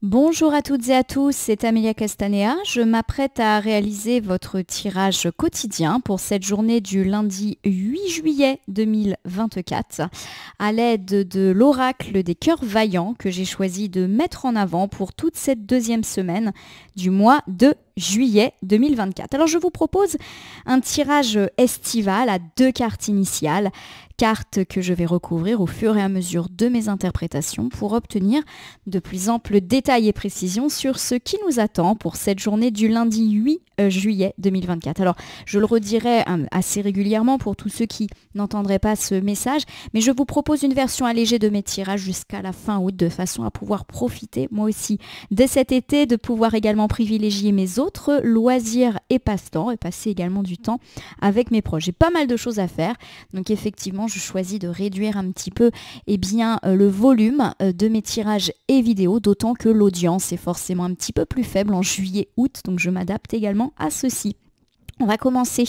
Bonjour à toutes et à tous, c'est Amelia Castanea. Je m'apprête à réaliser votre tirage quotidien pour cette journée du lundi 8 juillet 2024 à l'aide de l'oracle des cœurs vaillants que j'ai choisi de mettre en avant pour toute cette deuxième semaine du mois de juillet 2024. Alors je vous propose un tirage estival à 2 cartes initiales, cartes que je vais recouvrir au fur et à mesure de mes interprétations pour obtenir de plus amples détails et précisions sur ce qui nous attend pour cette journée du lundi 8 juillet 2024. Alors, je le redirai assez régulièrement pour tous ceux qui n'entendraient pas ce message, mais je vous propose une version allégée de mes tirages jusqu'à la fin août, de façon à pouvoir profiter, moi aussi, dès cet été, de pouvoir également privilégier mes autres loisirs et passe-temps, et passer également du temps avec mes proches. J'ai pas mal de choses à faire, donc effectivement, je choisis de réduire un petit peu le volume de mes tirages et vidéos, d'autant que l'audience est forcément un petit peu plus faible en juillet-août, donc je m'adapte également à ceci. On va commencer,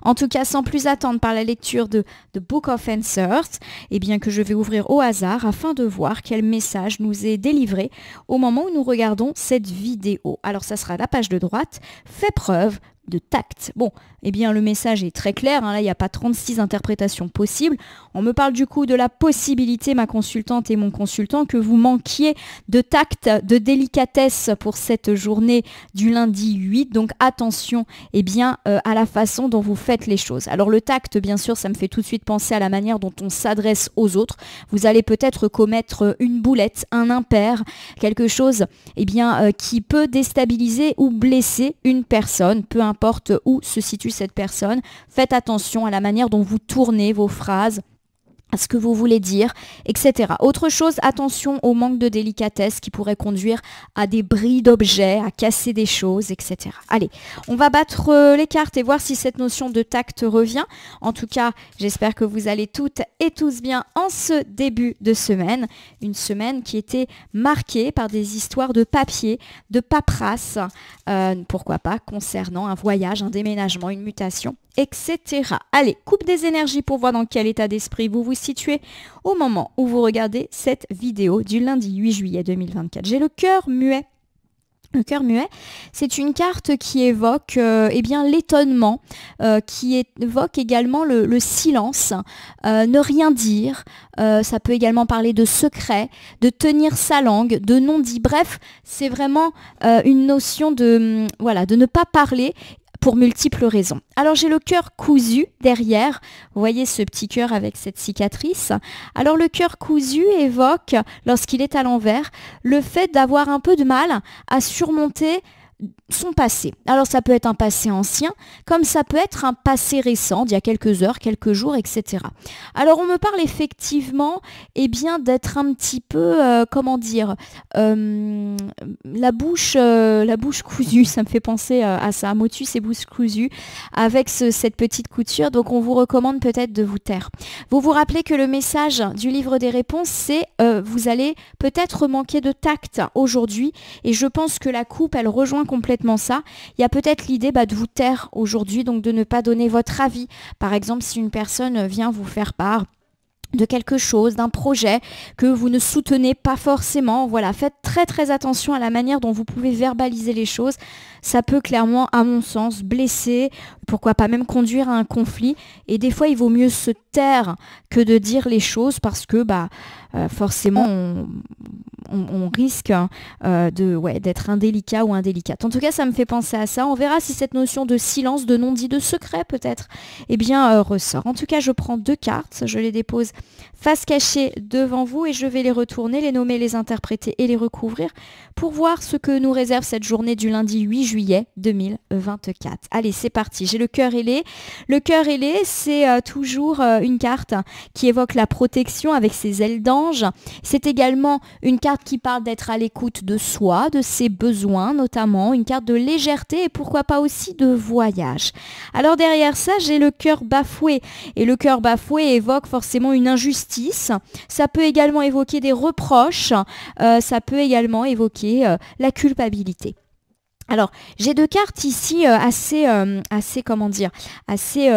en tout cas sans plus attendre, par la lecture de The Book of Answers, que je vais ouvrir au hasard afin de voir quel message nous est délivré au moment où nous regardons cette vidéo. Alors ça sera la page de droite, fait preuve de tact. Bon, le message est très clair, là il n'y a pas 36 interprétations possibles. On me parle du coup de la possibilité, ma consultante et mon consultant, que vous manquiez de tact, de délicatesse pour cette journée du lundi 8. Donc attention à la façon dont vous faites les choses. Alors le tact, bien sûr, ça me fait tout de suite penser à la manière dont on s'adresse aux autres. Vous allez peut-être commettre une boulette, un impair, quelque chose qui peut déstabiliser ou blesser une personne, peu importe où se situe cette personne. Faites attention à la manière dont vous tournez vos phrases, à ce que vous voulez dire, etc. Autre chose, attention au manque de délicatesse qui pourrait conduire à des bris d'objets, à casser des choses, etc. Allez, on va battre les cartes et voir si cette notion de tact revient. En tout cas, j'espère que vous allez toutes et tous bien en ce début de semaine. Une semaine qui était marquée par des histoires de papier, de paperasse, pourquoi pas, concernant un voyage, un déménagement, une mutation, etc. Allez, coupe des énergies pour voir dans quel état d'esprit vous vous situez au moment où vous regardez cette vidéo du lundi 8 juillet 2024. J'ai le cœur muet. Le cœur muet, c'est une carte qui évoque l'étonnement, qui évoque également le silence, ne rien dire. Ça peut également parler de secret, de tenir sa langue, de non-dit. Bref, c'est vraiment une notion de ne pas parler pour multiples raisons. Alors j'ai le cœur cousu derrière, vous voyez ce petit cœur avec cette cicatrice. Alors le cœur cousu évoque, lorsqu'il est à l'envers, le fait d'avoir un peu de mal à surmonter son passé. Alors ça peut être un passé ancien, comme ça peut être un passé récent, d'il y a quelques heures, quelques jours, etc. Alors on me parle effectivement d'être un petit peu, la bouche cousue, ça me fait penser à ça, motus et bouche cousue, avec cette petite couture, donc on vous recommande peut-être de vous taire. Vous vous rappelez que le message du livre des réponses, c'est vous allez peut-être manquer de tact aujourd'hui, et je pense que la coupe, elle rejoint complètement ça. Il y a peut-être l'idée de vous taire aujourd'hui, donc de ne pas donner votre avis. Par exemple, si une personne vient vous faire part de quelque chose, d'un projet que vous ne soutenez pas forcément. Voilà, faites très très attention à la manière dont vous pouvez verbaliser les choses. Ça peut clairement, à mon sens, blesser, pourquoi pas même conduire à un conflit. Et des fois, il vaut mieux se taire que de dire les choses parce que forcément, on risque d'être indélicat ou indélicate. En tout cas, ça me fait penser à ça. On verra si cette notion de silence, de non-dit, de secret peut-être, ressort. En tout cas, je prends 2 cartes, je les dépose face cachée devant vous et je vais les retourner, les nommer, les interpréter et les recouvrir pour voir ce que nous réserve cette journée du lundi 8 juillet 2024. Allez, c'est parti. J'ai le cœur ailé. Le cœur ailé, c'est toujours une carte qui évoque la protection avec ses ailes d'ange. C'est également une carte qui parle d'être à l'écoute de soi, de ses besoins notamment, une carte de légèreté et pourquoi pas aussi de voyage. Alors derrière ça, j'ai le cœur bafoué et le cœur bafoué évoque forcément une injustice. Ça peut également évoquer des reproches, ça peut également évoquer la culpabilité. Alors, j'ai deux cartes ici assez, comment dire, assez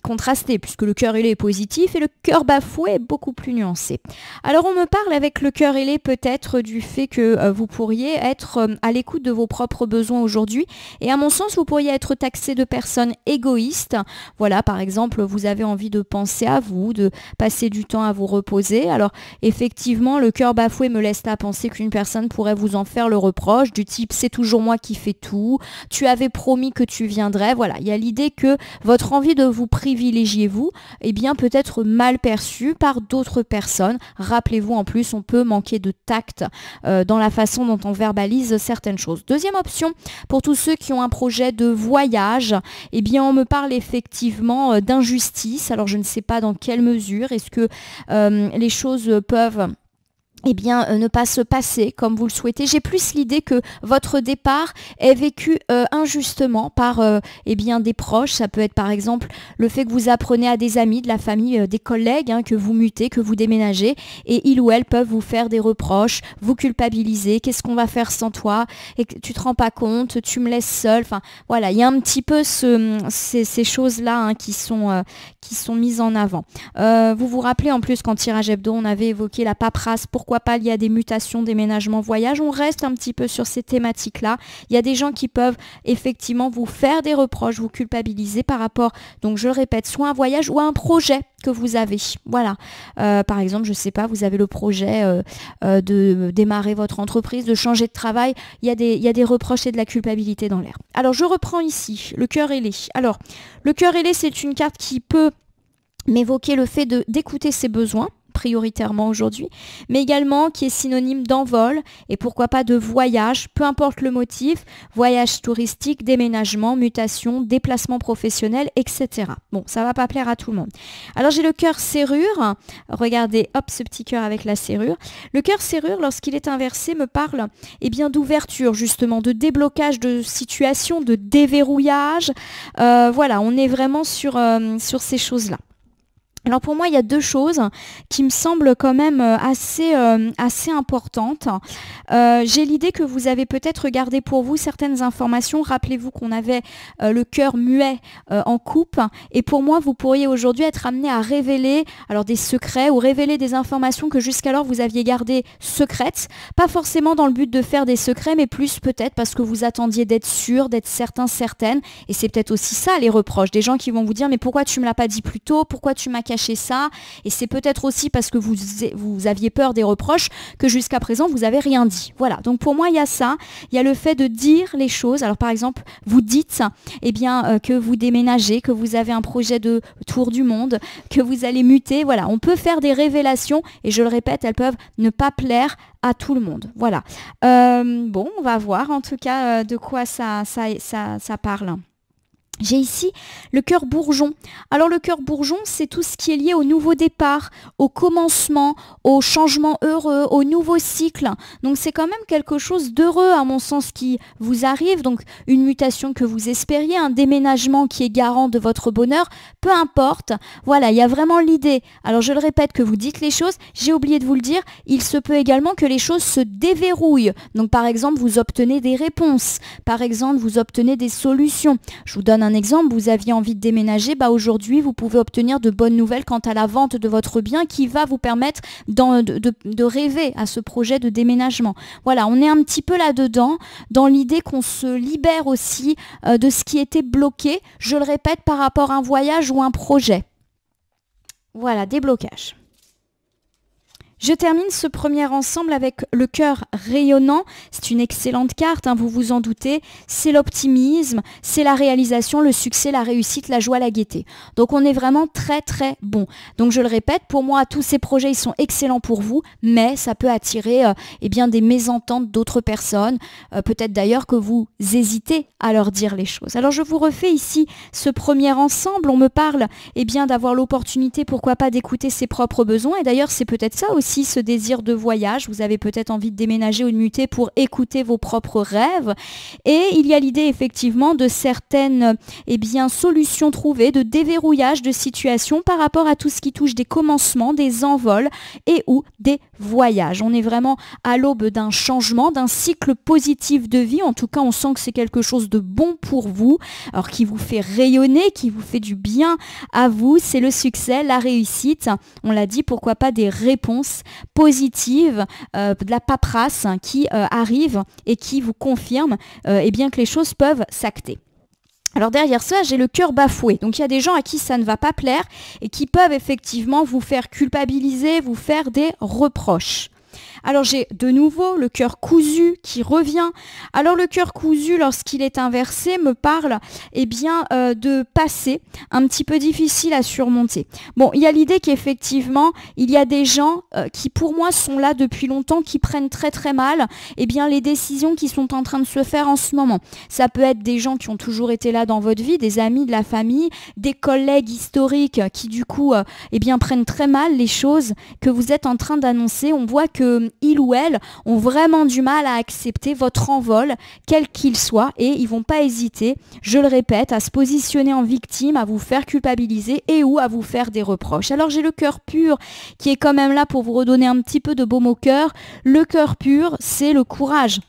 contrastées, puisque le cœur ailé est positif et le cœur bafoué est beaucoup plus nuancé. Alors, on me parle avec le cœur ailé peut-être du fait que vous pourriez être à l'écoute de vos propres besoins aujourd'hui. Et à mon sens, vous pourriez être taxé de personnes égoïstes. Voilà, par exemple, vous avez envie de penser à vous, de passer du temps à vous reposer. Alors, effectivement, le cœur bafoué me laisse à penser qu'une personne pourrait vous en faire le reproche, du type « c'est toujours moi qui fais tout, tu avais promis que tu viendrais ». Voilà, il y a l'idée que votre envie de vous privilégier vous, eh bien peut être mal perçue par d'autres personnes. Rappelez-vous, en plus, on peut manquer de tact dans la façon dont on verbalise certaines choses. Deuxième option, pour tous ceux qui ont un projet de voyage, eh bien on me parle effectivement d'injustice. Alors je ne sais pas dans quelle mesure, est-ce que les choses peuvent eh bien, ne pas se passer comme vous le souhaitez. J'ai plus l'idée que votre départ est vécu injustement par eh bien, des proches. Ça peut être par exemple le fait que vous apprenez à des amis, de la famille, des collègues, que vous mutez, que vous déménagez, et ils ou elles peuvent vous faire des reproches, vous culpabiliser. Qu'est-ce qu'on va faire sans toi? Et que tu te rends pas compte, tu me laisses seule. Enfin, voilà, il y a un petit peu ces choses-là qui sont mises en avant. Vous vous rappelez en plus qu'en tirage hebdo, on avait évoqué la paperasse. Pourquoi pas liées à des mutations, déménagements, voyages. On reste un petit peu sur ces thématiques-là. Il y a des gens qui peuvent effectivement vous faire des reproches, vous culpabiliser par rapport, donc je le répète, soit à un voyage ou à un projet que vous avez. Voilà. Par exemple, je ne sais pas, vous avez le projet de démarrer votre entreprise, de changer de travail. Il y a des reproches et de la culpabilité dans l'air. Alors, je reprends ici le cœur ailé. Alors, le cœur ailé, c'est une carte qui peut m'évoquer le fait d'écouter ses besoins, prioritairement aujourd'hui, mais également qui est synonyme d'envol et pourquoi pas de voyage, peu importe le motif, voyage touristique, déménagement, mutation, déplacement professionnel, etc. Bon, ça va pas plaire à tout le monde. Alors j'ai le cœur serrure, regardez, hop, ce petit cœur avec la serrure. Le cœur serrure, lorsqu'il est inversé, me parle eh bien d'ouverture, justement, de déblocage de situation, de déverrouillage. Voilà, on est vraiment sur ces choses-là. Alors pour moi, il y a deux choses qui me semblent quand même assez importantes. J'ai l'idée que vous avez peut-être gardé pour vous certaines informations. Rappelez-vous qu'on avait le cœur muet en coupe. Et pour moi, vous pourriez aujourd'hui être amené à révéler alors des secrets ou révéler des informations que jusqu'alors vous aviez gardées secrètes. Pas forcément dans le but de faire des secrets, mais plus peut-être parce que vous attendiez d'être sûr, d'être certain, certaine. Et c'est peut-être aussi ça les reproches. Des gens qui vont vous dire « mais pourquoi tu me l'as pas dit plus tôt? Pourquoi tu m'as caché ça ?» Et c'est peut-être aussi parce que vous aviez peur des reproches que jusqu'à présent vous avez rien dit. Voilà, donc pour moi il y a ça, il y a le fait de dire les choses. Alors par exemple, vous dites eh bien, que vous déménagez, que vous avez un projet de tour du monde, que vous allez muter. Voilà, on peut faire des révélations et je le répète, elles peuvent ne pas plaire à tout le monde. Voilà. Bon, on va voir en tout cas de quoi ça parle. J'ai ici le cœur bourgeon. Alors le cœur bourgeon, c'est tout ce qui est lié au nouveau départ, au commencement, au changement heureux, au nouveau cycle. Donc c'est quand même quelque chose d'heureux à mon sens qui vous arrive. Donc une mutation que vous espériez, un déménagement qui est garant de votre bonheur, peu importe. Voilà, il y a vraiment l'idée. Alors je le répète que vous dites les choses, j'ai oublié de vous le dire, il se peut également que les choses se déverrouillent. Donc par exemple, vous obtenez des réponses. Par exemple, vous obtenez des solutions. Je vous donne un exemple, vous aviez envie de déménager, aujourd'hui vous pouvez obtenir de bonnes nouvelles quant à la vente de votre bien qui va vous permettre de rêver à ce projet de déménagement. Voilà, on est un petit peu là-dedans, dans l'idée qu'on se libère aussi de ce qui était bloqué, je le répète, par rapport à un voyage ou un projet. Voilà, déblocage. Je termine ce premier ensemble avec le cœur rayonnant. C'est une excellente carte, vous vous en doutez. C'est l'optimisme, c'est la réalisation, le succès, la réussite, la joie, la gaieté. Donc on est vraiment très très bon. Donc je le répète, pour moi tous ces projets ils sont excellents pour vous, mais ça peut attirer eh bien, des mésententes d'autres personnes. Peut-être d'ailleurs que vous hésitez à leur dire les choses. Alors je vous refais ici ce premier ensemble. On me parle eh bien, d'avoir l'opportunité, pourquoi pas, d'écouter ses propres besoins. Et d'ailleurs c'est peut-être ça aussi aussi ce désir de voyage. Vous avez peut-être envie de déménager ou de muter pour écouter vos propres rêves. Et il y a l'idée effectivement de certaines solutions trouvées, de déverrouillage de situations par rapport à tout ce qui touche des commencements, des envols et ou des voyages. On est vraiment à l'aube d'un changement, d'un cycle positif de vie. En tout cas, on sent que c'est quelque chose de bon pour vous, alors qui vous fait rayonner, qui vous fait du bien à vous. C'est le succès, la réussite. On l'a dit, pourquoi pas des réponses positives, de la paperasse qui arrive et qui vous confirme que les choses peuvent s'acter. Alors derrière ça, j'ai le cœur bafoué. Donc il y a des gens à qui ça ne va pas plaire et qui peuvent effectivement vous faire culpabiliser, vous faire des reproches. Alors j'ai de nouveau le cœur cousu qui revient. Alors le cœur cousu, lorsqu'il est inversé, me parle de passé un petit peu difficile à surmonter. Bon, il y a l'idée qu'effectivement, il y a des gens qui pour moi sont là depuis longtemps, qui prennent très très mal les décisions qui sont en train de se faire en ce moment. Ça peut être des gens qui ont toujours été là dans votre vie, des amis, de la famille, des collègues historiques qui du coup prennent très mal les choses que vous êtes en train d'annoncer. On voit que ils ou elles ont vraiment du mal à accepter votre envol, quel qu'il soit, et ils vont pas hésiter, je le répète, à se positionner en victime, à vous faire culpabiliser et ou à vous faire des reproches. Alors j'ai le cœur pur qui est quand même là pour vous redonner un petit peu de baume au cœur. Le cœur pur, c'est le courage.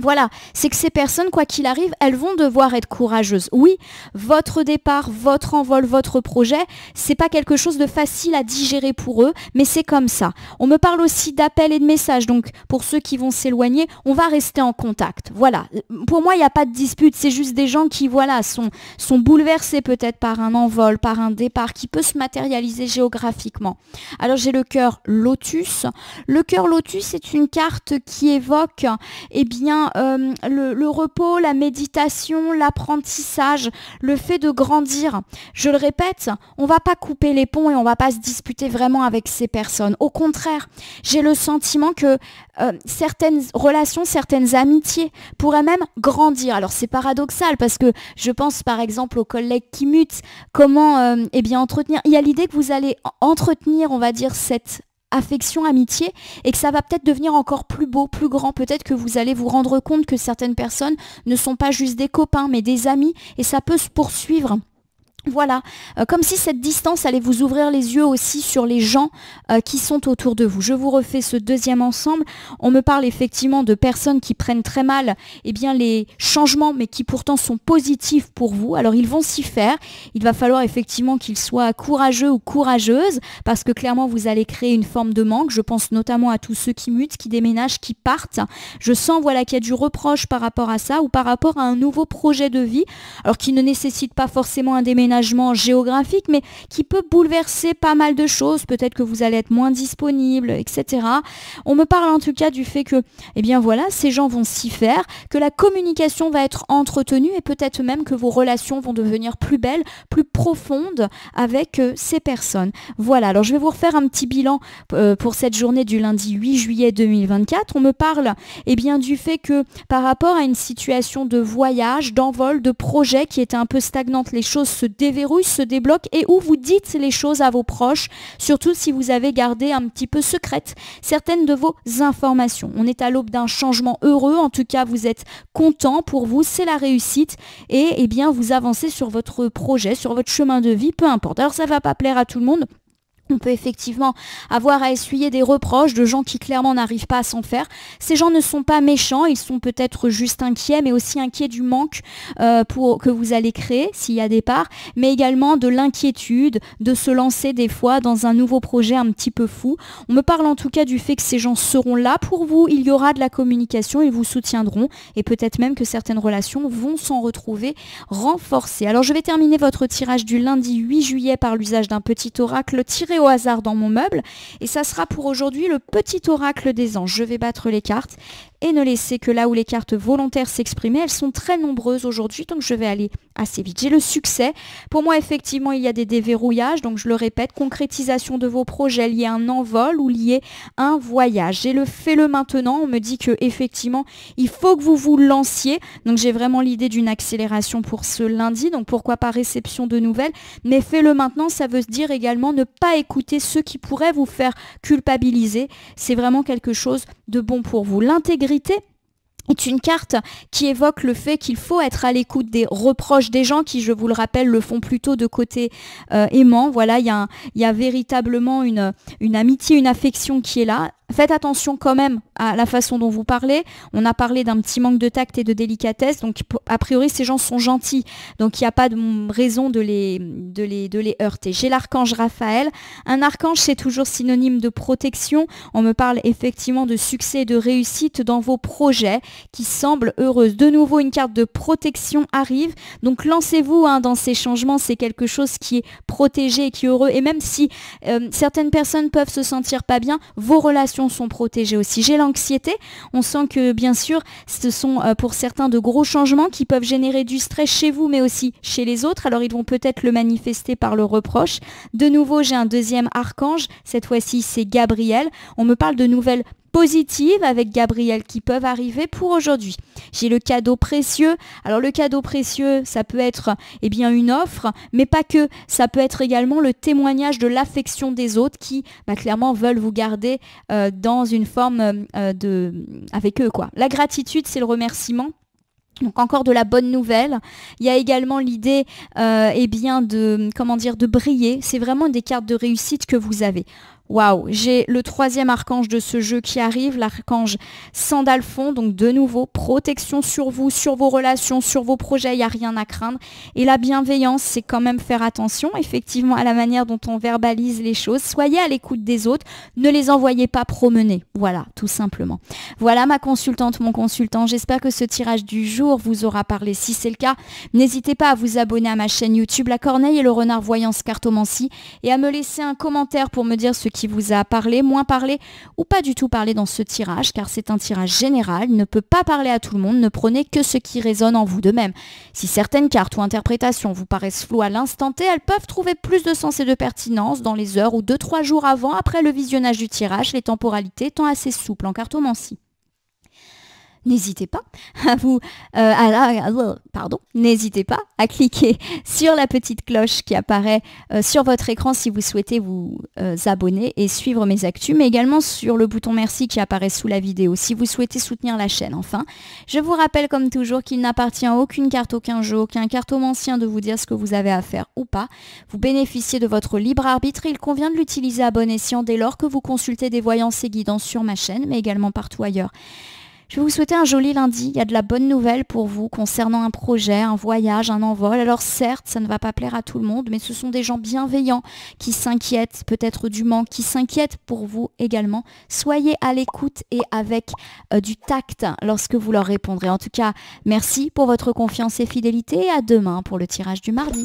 Voilà, c'est que ces personnes, quoi qu'il arrive, elles vont devoir être courageuses. Oui, votre départ, votre envol, votre projet, c'est pas quelque chose de facile à digérer pour eux, mais c'est comme ça. On me parle aussi d'appels et de messages, donc pour ceux qui vont s'éloigner, on va rester en contact. Voilà, pour moi, il n'y a pas de dispute, c'est juste des gens qui, sont bouleversés peut-être par un envol, par un départ qui peut se matérialiser géographiquement. Alors j'ai le cœur lotus. Le cœur lotus est une carte qui évoque, le repos, la méditation, l'apprentissage, le fait de grandir. Je le répète, on ne va pas couper les ponts et on ne va pas se disputer vraiment avec ces personnes. Au contraire, j'ai le sentiment que certaines relations, certaines amitiés pourraient même grandir. Alors c'est paradoxal parce que je pense par exemple aux collègues qui mutent, comment entretenir. Il y a l'idée que vous allez entretenir, on va dire, cette affection, amitié, et que ça va peut-être devenir encore plus beau, plus grand. Peut-être que vous allez vous rendre compte que certaines personnes ne sont pas juste des copains, mais des amis, et ça peut se poursuivre. Voilà, comme si cette distance allait vous ouvrir les yeux aussi sur les gens qui sont autour de vous. Je vous refais ce deuxième ensemble. On me parle effectivement de personnes qui prennent très mal les changements, mais qui pourtant sont positifs pour vous. Alors ils vont s'y faire. Il va falloir effectivement qu'ils soient courageux ou courageuses, parce que clairement vous allez créer une forme de manque. Je pense notamment à tous ceux qui mutent, qui déménagent, qui partent. Je sens qu'il y a du reproche par rapport à ça, ou par rapport à un nouveau projet de vie, alors qui ne nécessite pas forcément un déménagement géographique, mais qui peut bouleverser pas mal de choses. Peut-être que vous allez être moins disponible, etc. On me parle en tout cas du fait que, ces gens vont s'y faire, que la communication va être entretenue et peut-être même que vos relations vont devenir plus belles, plus profondes avec ces personnes. Voilà, alors je vais vous refaire un petit bilan pour cette journée du lundi 8 juillet 2024. On me parle du fait que par rapport à une situation de voyage, d'envol, de projet qui était un peu stagnante, les choses se déverrouille, se débloque, et où vous dites les choses à vos proches, surtout si vous avez gardé un petit peu secrètes certaines de vos informations. On est à l'aube d'un changement heureux, en tout cas vous êtes content, pour vous c'est la réussite, et vous avancez sur votre projet, sur votre chemin de vie, peu importe. Alors ça va pas plaire à tout le monde. On peut effectivement avoir à essuyer des reproches de gens qui clairement n'arrivent pas à s'en faire. Ces gens ne sont pas méchants, ils sont peut-être juste inquiets, mais aussi inquiets du manque que vous allez créer s'il y a départ, mais également de l'inquiétude de se lancer des fois dans un nouveau projet un petit peu fou. On me parle en tout cas du fait que ces gens seront là pour vous, il y aura de la communication, ils vous soutiendront, et peut-être même que certaines relations vont s'en retrouver renforcées. Alors je vais terminer votre tirage du lundi 8 juillet par l'usage d'un petit oracle tiré au hasard dans mon meuble, et ça sera pour aujourd'hui le petit oracle des anges. Je vais battre les cartes et ne laissez que là où les cartes volontaires s'exprimer. Elles sont très nombreuses aujourd'hui, donc je vais aller assez vite. J'ai le succès. Pour moi, effectivement, il y a des déverrouillages, donc je le répète, concrétisation de vos projets liés à un envol ou liés à un voyage. J'ai le fais-le maintenant. On me dit que effectivement, il faut que vous vous lanciez. Donc j'ai vraiment l'idée d'une accélération pour ce lundi. Donc pourquoi pas réception de nouvelles, mais fais-le maintenant, ça veut dire également ne pas écouter ceux qui pourraient vous faire culpabiliser. C'est vraiment quelque chose de bon pour vous. L'intégrité est une carte qui évoque le fait qu'il faut être à l'écoute des reproches des gens qui, je vous le rappelle, le font plutôt de côté aimant. Voilà, il y a véritablement une amitié, une affection qui est là. Faites attention quand même à la façon dont vous parlez. On a parlé d'un petit manque de tact et de délicatesse. Donc, a priori, ces gens sont gentils. Donc, il n'y a pas de raison de les heurter. J'ai l'archange Raphaël. Un archange, c'est toujours synonyme de protection. On me parle effectivement de succès et de réussite dans vos projets qui semblent heureuses. De nouveau, une carte de protection arrive. Donc, lancez-vous dans ces changements. C'est quelque chose qui est protégé et qui est heureux. Et même si certaines personnes peuvent se sentir pas bien, vos relations sont protégées aussi. J'ai l'anxiété. On sent que, bien sûr, ce sont pour certains de gros changements qui peuvent générer du stress chez vous, mais aussi chez les autres. Alors, ils vont peut-être le manifester par le reproche. De nouveau, j'ai un deuxième archange. Cette fois-ci, c'est Gabriel. On me parle de nouvelles positives avec Gabriel qui peuvent arriver pour aujourd'hui. J'ai le cadeau précieux. Alors le cadeau précieux, ça peut être une offre, mais pas que. Ça peut être également le témoignage de l'affection des autres qui clairement veulent vous garder dans une forme avec eux, quoi. La gratitude, c'est le remerciement. Donc encore de la bonne nouvelle. Il y a également l'idée de briller. C'est vraiment des cartes de réussite que vous avez. Waouh, j'ai le troisième archange de ce jeu qui arrive, l'archange Sandalphon. Donc de nouveau, protection sur vous, sur vos relations, sur vos projets, il n'y a rien à craindre. Et la bienveillance, c'est quand même faire attention effectivement à la manière dont on verbalise les choses. Soyez à l'écoute des autres, ne les envoyez pas promener. Voilà, tout simplement. Voilà ma consultante, mon consultant. J'espère que ce tirage du jour vous aura parlé. Si c'est le cas, n'hésitez pas à vous abonner à ma chaîne YouTube La Corneille et le Renard Voyance Cartomancie et à me laisser un commentaire pour me dire ce qui vous a parlé, moins parlé ou pas du tout parlé dans ce tirage, car c'est un tirage général, il ne peut pas parler à tout le monde, ne prenez que ce qui résonne en vous. De même, si certaines cartes ou interprétations vous paraissent floues à l'instant T, elles peuvent trouver plus de sens et de pertinence dans les heures ou 2-3 jours après le visionnage du tirage, les temporalités étant assez souples en cartomancie. N'hésitez pas n'hésitez pas à cliquer sur la petite cloche qui apparaît sur votre écran si vous souhaitez vous abonner et suivre mes actus, mais également sur le bouton merci qui apparaît sous la vidéo si vous souhaitez soutenir la chaîne. Enfin, je vous rappelle comme toujours qu'il n'appartient à aucune carte, aucun jeu, aucun cartomancien de vous dire ce que vous avez à faire ou pas. Vous bénéficiez de votre libre arbitre et il convient de l'utiliser à bon escient dès lors que vous consultez des voyances et guidances sur ma chaîne, mais également partout ailleurs. Je vais vous souhaiter un joli lundi. Il y a de la bonne nouvelle pour vous concernant un projet, un voyage, un envol. Alors certes, ça ne va pas plaire à tout le monde, mais ce sont des gens bienveillants qui s'inquiètent peut-être du manque, qui s'inquiètent pour vous également. Soyez à l'écoute et avec du tact lorsque vous leur répondrez. En tout cas, merci pour votre confiance et fidélité et à demain pour le tirage du mardi.